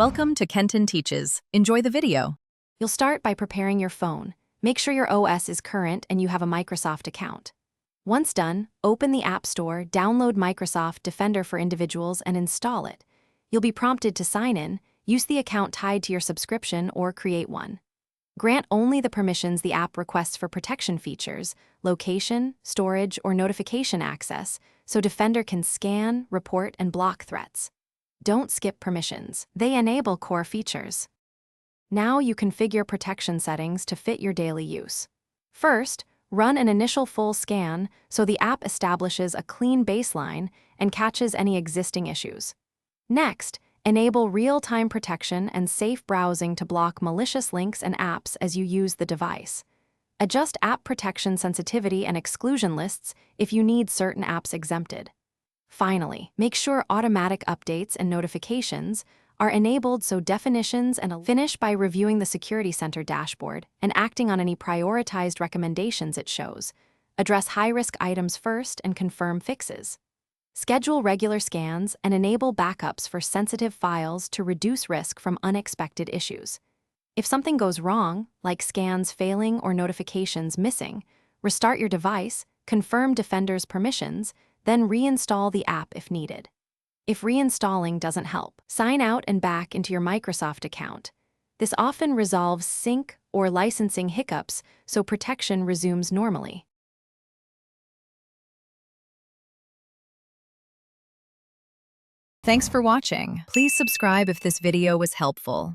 Welcome to Kenton Teaches. Enjoy the video. You'll start by preparing your phone. Make sure your OS is current and you have a Microsoft account. Once done, open the App Store, download Microsoft Defender for Individuals, and install it. You'll be prompted to sign in, use the account tied to your subscription, or create one. Grant only the permissions the app requests for protection features, location, storage, or notification access, so Defender can scan, report, and block threats. Don't skip permissions. They enable core features. Now you configure protection settings to fit your daily use. First, run an initial full scan so the app establishes a clean baseline and catches any existing issues. Next, enable real-time protection and safe browsing to block malicious links and apps as you use the device. Adjust app protection sensitivity and exclusion lists if you need certain apps exempted. Finally, make sure automatic updates and notifications are enabled so definitions and finish by reviewing the Security Center dashboard and acting on any prioritized recommendations it shows. Address high-risk items first and confirm fixes. Schedule regular scans and enable backups for sensitive files to reduce risk from unexpected issues. If something goes wrong, like scans failing or notifications missing, restart your device, confirm Defender's permissions, then reinstall the app if needed. If reinstalling doesn't help, sign out and back into your Microsoft account. This often resolves sync or licensing hiccups, so protection resumes normally. Thanks for watching. Please subscribe if this video was helpful.